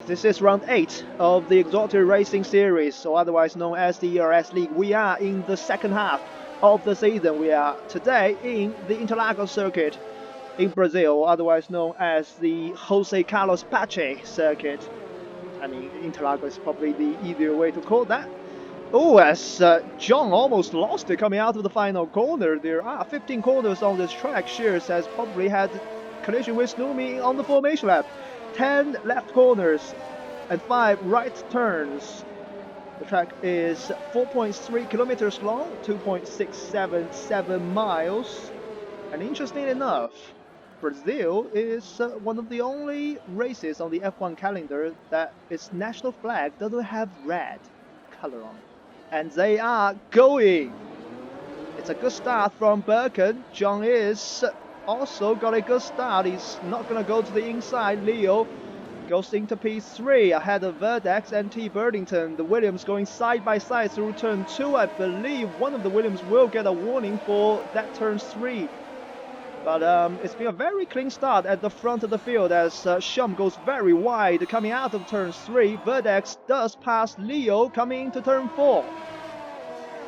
This is round 8 of the Exotic Racing Series, or otherwise known as the ERS League. We are in the second half of the season. We are today in the Interlagos circuit in Brazil, otherwise known as the Jose Carlos Pache circuit. I mean, Interlagos is probably the easier way to call that. Oh, as John almost lost it coming out of the final corner. There are 15 corners on this track. Shears has probably had collision with Numi on the formation lap. 10 left corners and 5 right turns. The track is 4.3 kilometers long, 2.677 miles. And interestingly enough, Brazil is one of the only races on the F1 calendar that its national flag doesn't have red color on it. And they are going. It's a good start from Birken. John is also got a good start. He's not going to go to the inside. Leo goes into P3 ahead of Verdex and T. Birdington. The Williams going side by side through turn 2. I believe one of the Williams will get a warning for that turn 3. But it's been a very clean start at the front of the field as Shum goes very wide coming out of turn 3. Verdex does pass Leo coming into turn 4.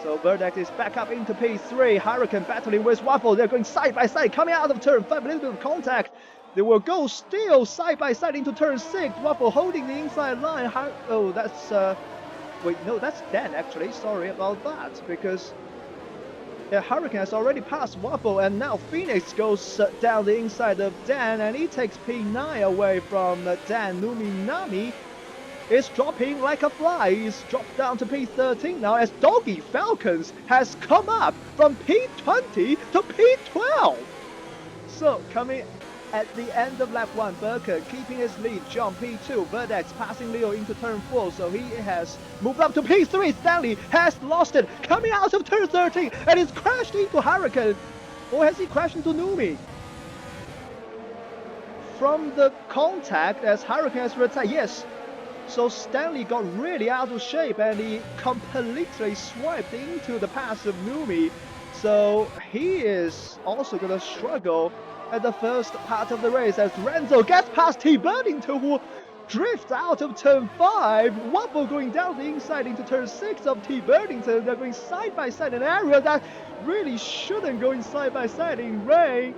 So Verdex is back up into P3. Hurricane battling with Waffle. They're going side by side coming out of turn 5. A little bit of contact. They will go still side by side into turn 6. Waffle holding the inside line. Oh, that's... wait, no, that's Dan actually. Sorry about that. Because... yeah, Hurricane has already passed Waffle, and now Phoenix goes down the inside of Dan, and he takes P9 away from Dan. Nami is dropping like a fly. He's dropped down to P13 now as Doggy Falcons has come up from P20 to P12. So coming at the end of lap 1, Burker keeping his lead. John P2, Verdex passing Leo into turn 4, so he has moved up to P3. Stanley has lost it coming out of turn 13 and he's crashed into Hurricane. Or has he crashed into Numi? From the contact as Hurricane has retired, yes. So Stanley got really out of shape and he completely swiped into the pass of Numi. So he is also going to struggle at the first part of the race as Renzo gets past T. Birdington, who drifts out of turn 5. Waffle going down the inside into turn 6 of T. Birdington. They're going side by side in an area that really shouldn't go side by side in rain.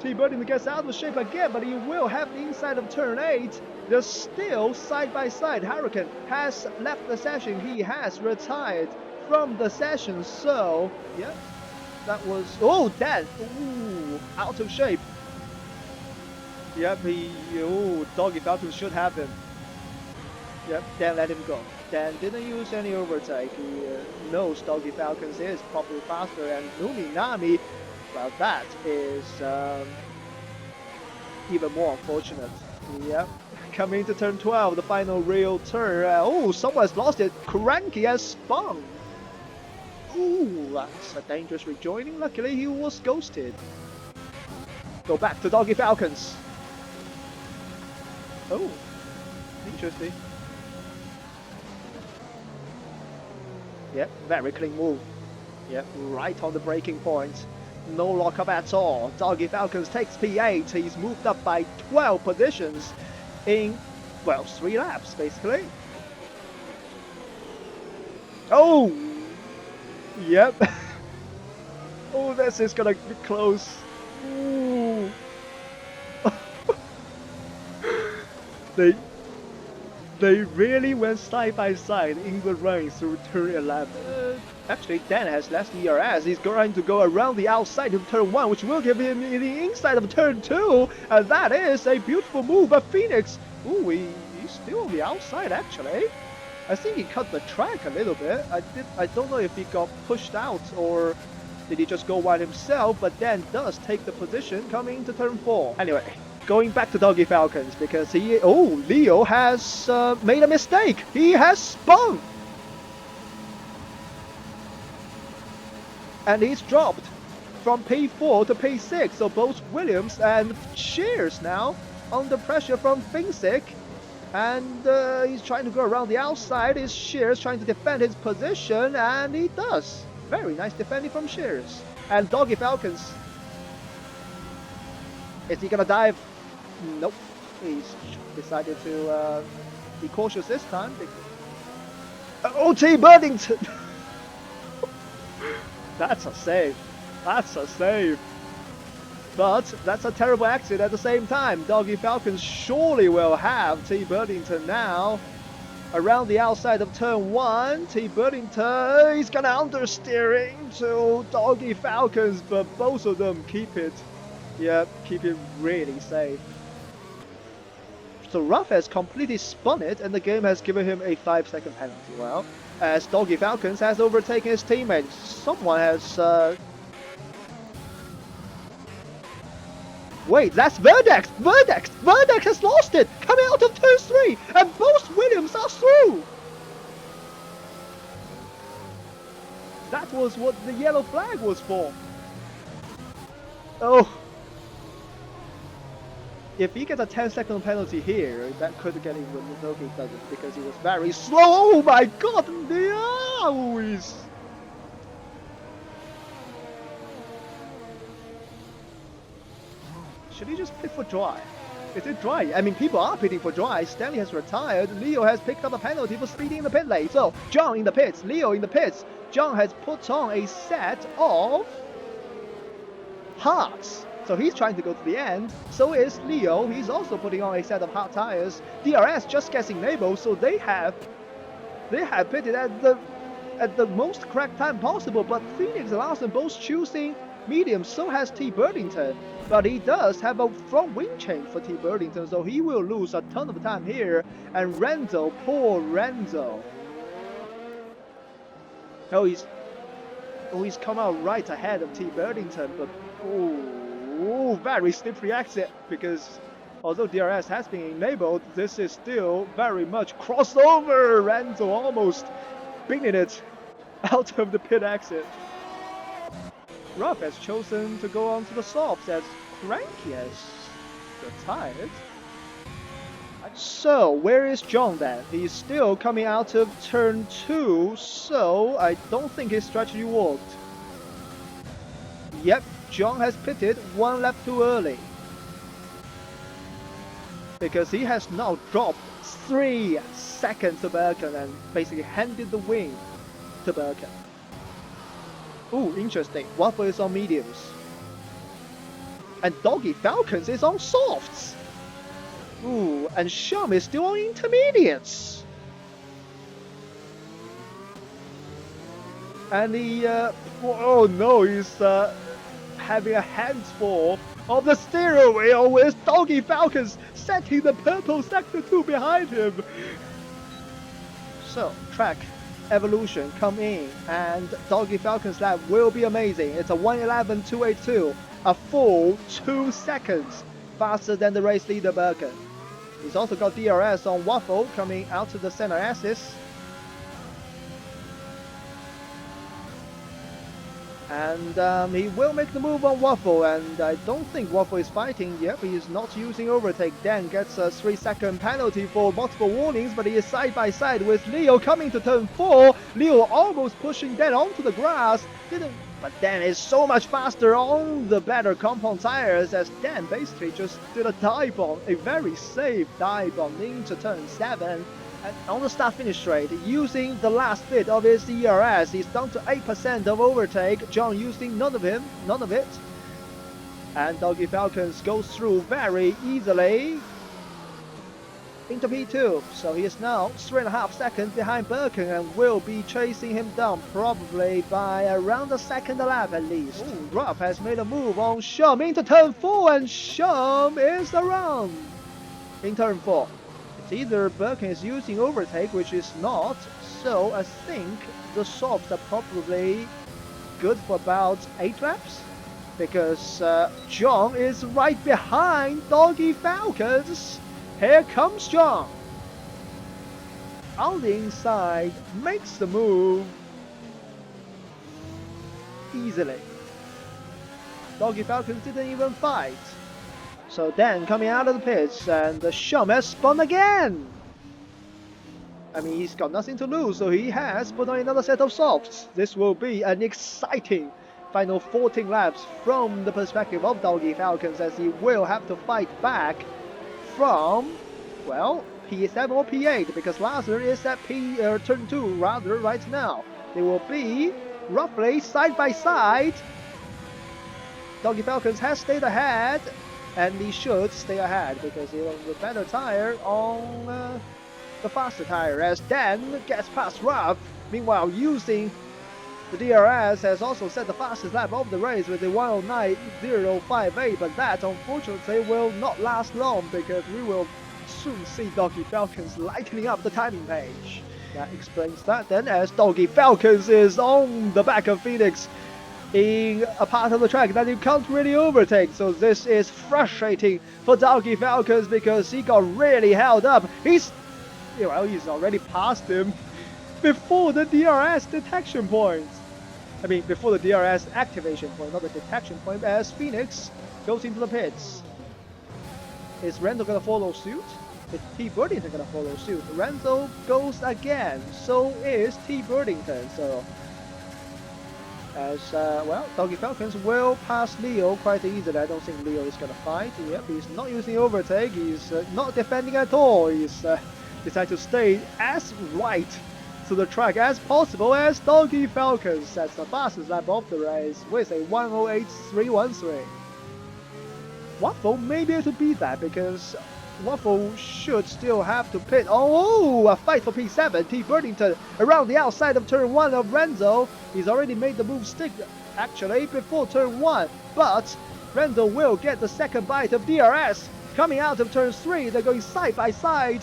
T. Birdington gets out of shape again, but he will have the inside of turn 8. They're still side by side. Hurricane has left the session. He has retired from the session. So, yeah, that was... oh, Dan! Ooh, out of shape. Yep, Doggy Falcons should have him. Yep, Dan let him go. Dan didn't use any overtake. He knows Doggy Falcons is probably faster, and Nami, well, that is even more unfortunate. Yep, coming to turn 12, the final real turn. Oh, someone's lost it. Cranky has spun. Ooh, that's a dangerous rejoining. Luckily, he was ghosted. Go back to Doggy Falcons. Oh, interesting. Yep, very clean move. Yep, right on the breaking point. No lockup at all. Doggy Falcons takes P8. He's moved up by 12 positions in, well, 3 laps, basically. Oh! Yep. Oh, this is gonna be close. Ooh. They really went side by side in the rain through turn 11. Actually, Dan has less ERS. He's going to go around the outside of turn 1, which will give him the inside of turn 2. And that is a beautiful move by Phoenix. Ooh, he's still on the outside, actually. I think he cut the track a little bit. I don't know if he got pushed out or did he just go wide himself, but Dan does take the position coming into turn 4. Anyway, going back to Doggy Falcons because Leo has made a mistake. He has spun. And he's dropped from P4 to P6. So both Williams and Shears now under pressure from Finsick. And he's trying to go around the outside. Is Shears trying to defend his position, and he does. Very nice defending from Shears. And Doggy Falcons. Is he gonna dive? Nope. He's decided to Be cautious this time. Oh, T-Birdington! That's a save. That's a save. But that's a terrible exit at the same time. Doggy Falcons surely will have T-Birdington now. Around the outside of turn 1, T-Birdington is gonna understeering to Doggy Falcons, but both of them keep it. Yep, keep it really safe. So Ruff has completely spun it, and the game has given him a 5-second penalty. Well, as Doggy Falcons has overtaken his teammate, someone has. Wait, that's Verdex! Verdex! Verdex has lost it! Coming out of turn 3! And both Williams are through! That was what the yellow flag was for. Oh. If he gets a 10-second penalty here, that could get him with no, he doesn't, because he was very slow. Oh my god! Nice! Should he just pit for dry? Is it dry? I mean, people are pitting for dry. Stanley has retired. Leo has picked up a penalty for speeding in the pit lane. So, John in the pits, Leo in the pits. John has put on a set of hards. So he's trying to go to the end. So is Leo. He's also putting on a set of hard tires. DRS just gets enabled, so they have pitted at the most correct time possible. But Phoenix allows them both choosing medium. So has T-Birdington. But he does have a front wing change for T-Birdington, so he will lose a ton of time here. And Renzo, poor Renzo. Oh, he's come out right ahead of T-Birdington, but very slippery exit, because although DRS has been enabled, this is still very much crossover. Renzo almost beating it out of the pit exit. Ruff has chosen to go on to the softs as Cranky has retired. So, where is John then? He's still coming out of turn 2, so I don't think his strategy worked. Yep, John has pitted 1 lap too early. Because he has now dropped 3 seconds to Birkin and basically handed the win to Birkin. Ooh, interesting. Waffle is on mediums. And Doggy Falcons is on softs. Ooh, and Shum is still on intermediates. And he, oh no, he's having a handful of the steering wheel with Doggy Falcons setting the purple sector 2 behind him. So, track evolution come in, and Doggy Falcons lap will be amazing. It's a 1:11.282, a full 2 seconds faster than the race leader Birkin. He's also got DRS on Waffle coming out to the center axis. And he will make the move on Waffle, and I don't think Waffle is fighting. Yep, he is not using overtake. Dan gets a 3-second penalty for multiple warnings, but he is side by side with Leo coming to turn 4. Leo almost pushing Dan onto the grass. But Dan is so much faster on the better compound tires, as Dan basically just did a dive bomb, a very safe dive bomb into turn 7. And on the start-finish straight, using the last bit of his ERS, he's down to 8% of overtake. John using none of it. And Doggy Falcons goes through very easily into P2. So he is now 3.5 seconds behind Birkin and will be chasing him down probably by around the second lap at least. Ooh, Ruff has made a move on Shum into turn 4, and Shum is around in turn 4. Either Birkin is using overtake, which is not, so I think the softs are probably good for about 8 laps, because John is right behind Doggy Falcons. Here comes John. On the inside, makes the move easily. Doggy Falcons didn't even fight. So Dan coming out of the pits, and the Shum has spun again. I mean, he's got nothing to lose, so he has put on another set of softs. This will be an exciting final 14 laps from the perspective of Doggy Falcons, as he will have to fight back from, well, P7 or P8 because Larson is at turn 2 rather right now. They will be roughly side by side. Doggy Falcons has stayed ahead, and he should stay ahead because he's on the better tire on the faster tire as Dan gets past Ruff. Meanwhile, using the DRS has also set the fastest lap of the race with a 109.058, but that unfortunately will not last long because we will soon see Doggy Falcons lightening up the timing page. That explains that then, as Doggy Falcons is on the back of Phoenix in a part of the track that you can't really overtake. So this is frustrating for Doggy Falcons because he got really held up. He's already past him before the DRS detection point. I mean, before the DRS activation point, not the detection point, as Phoenix goes into the pits. Is Renzo gonna follow suit? Is T. Birdington gonna follow suit? Renzo goes again, so is T. Birdington. So, as Doggy Falcons will pass Leo quite easily. I don't think Leo is gonna fight. Yep, he's not using overtake. He's not defending at all. He's decided to stay as right to the track as possible as Doggy Falcons sets the fastest lap of the race with a 108.313. Waffle may be able to beat that because Waffle should still have to pit. Oh, a fight for P7. T. Birdington around the outside of turn 1 of Renzo. He's already made the move stick actually before turn 1, but Renzo will get the second bite of DRS. Coming out of turn 3, they're going side by side.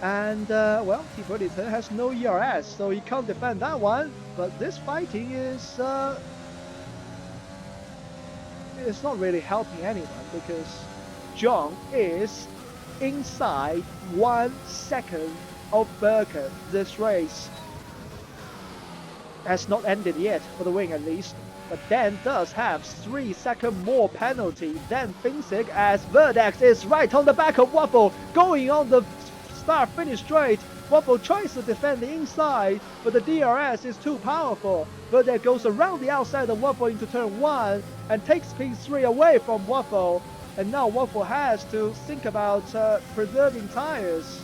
And, T. Birdington has no ERS, so he can't defend that one. But this fighting is it's not really helping anyone because John is inside 1 second of Burkett. This race has not ended yet, for the win at least. But Dan does have 3 seconds more penalty than Finsick as Verdex is right on the back of Waffle, going on the start-finish straight. Waffle tries to defend the inside, but the DRS is too powerful. Verdex goes around the outside of Waffle into turn 1 and takes P3 away from Waffle. And now Waffle has to think about preserving tires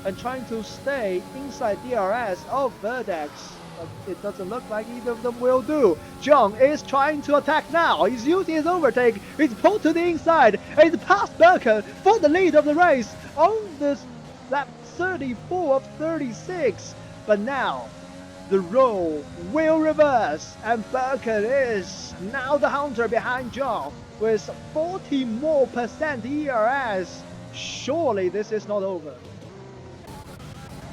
and trying to stay inside DRS of Verdex. But it doesn't look like either of them will do. John is trying to attack now. He's using his overtake. He's pulled to the inside and he's past Burkett for the lead of the race on this lap 34 of 36. But now the role will reverse and Burkett is now the hunter behind John with 40% more ERS. Surely this is not over.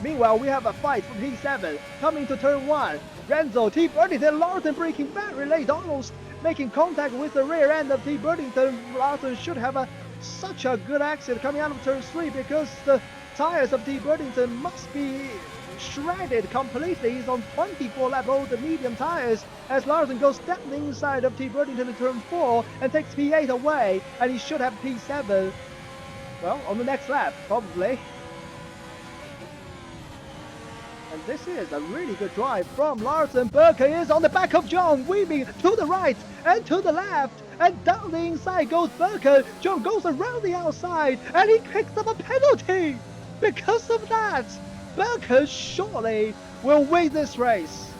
Meanwhile, we have a fight from P7 coming to turn 1. Renzo, T. Birdington, Larson braking very late, almost making contact with the rear end of T. Birdington. Larson should have such a good exit coming out of turn 3 because the tires of T. Birdington must be shredded completely. He's on 24 lap old medium tires as Larson goes stepping inside of T. Birdington in turn 4 and takes P8 away, and he should have P7 on the next lap probably. And this is a really good drive from Larson. Burkett is on the back of John, weaving to the right and to the left, and down the inside goes Burkett. John goes around the outside and he picks up a penalty. Because of that, Burkett surely will win this race.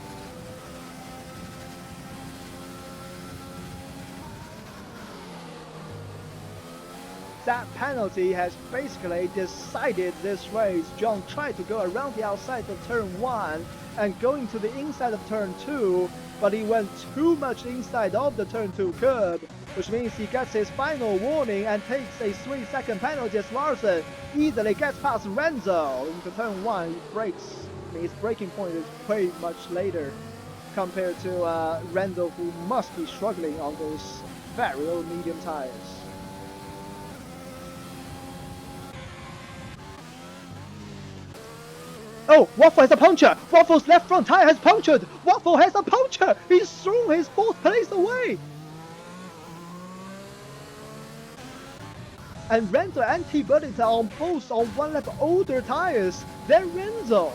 That penalty has basically decided this race. John tried to go around the outside of turn 1 and going to the inside of turn 2, but he went too much inside of the turn 2 curb, which means he gets his final warning and takes a 3-second penalty as Larson easily gets past Renzo into turn 1. He brakes. His braking point is way much later compared to Renzo, who must be struggling on those very old medium tires. Oh, Waffle has a puncture! Waffle's left front tire has punctured! Waffle has a puncture! He's thrown his 4th place away! And Renzo and T. Birdington are both on 1 lap older tires than Renzo.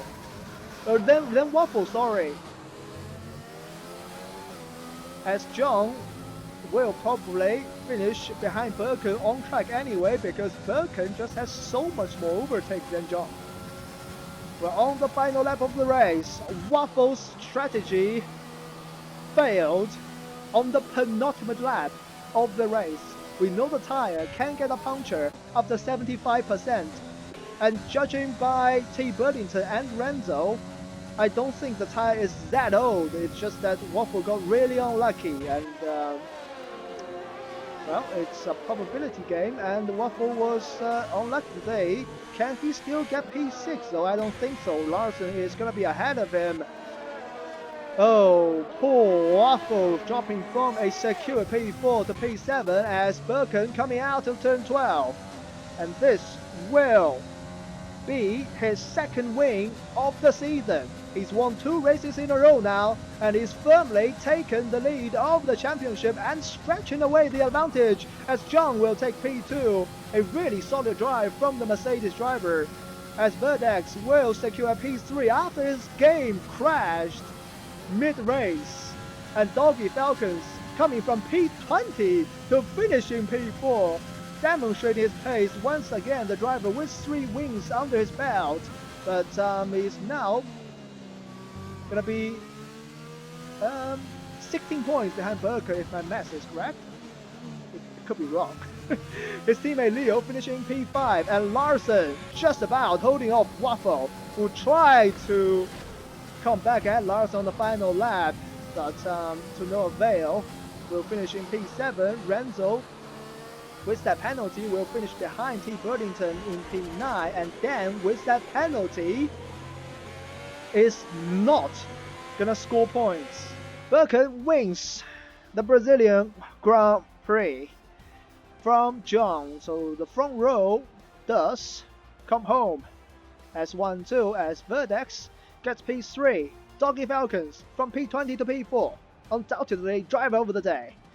Or than Waffle, sorry. As John will probably finish behind Birkin on track anyway, because Birkin just has so much more overtake than John. We're on the final lap of the race. Waffle's strategy failed on the penultimate lap of the race. We know the tire can get a puncture after 75%. And judging by T. Burlington and Renzo, I don't think the tire is that old. It's just that Waffle got really unlucky, and well, it's a probability game, and Waffle was unlucky today. Can he still get P6 though? I don't think so. Larson is going to be ahead of him. Oh, poor Waffle dropping from a secure P4 to P7 as Birkin coming out of turn 12. And this will be his second win of the season. He's won 2 races in a row now, and he's firmly taken the lead of the championship and stretching away the advantage as John will take P2. A really solid drive from the Mercedes driver, as Verdex will secure P3 after his game crashed mid-race. And Doggy Falcons coming from P20 to finishing P4. Demonstrating his pace once again, the driver with 3 wins under his belt, but he's now gonna be 16 points behind Berker if my math is correct. It could be wrong. His teammate Leo finishing P5, and Larson just about holding off Waffle, who tried to come back at Larson on the final lap, but to no avail. Will finish in P7. Renzo, with that penalty, will finish behind T. Burlington in P9, and then with that penalty is not gonna score points. Birkin wins the Brazilian Grand Prix from John, so the front row does come home as 1-2 as Verdex gets P3. Doggy Falcons from P20 to P4, undoubtedly driver of the day.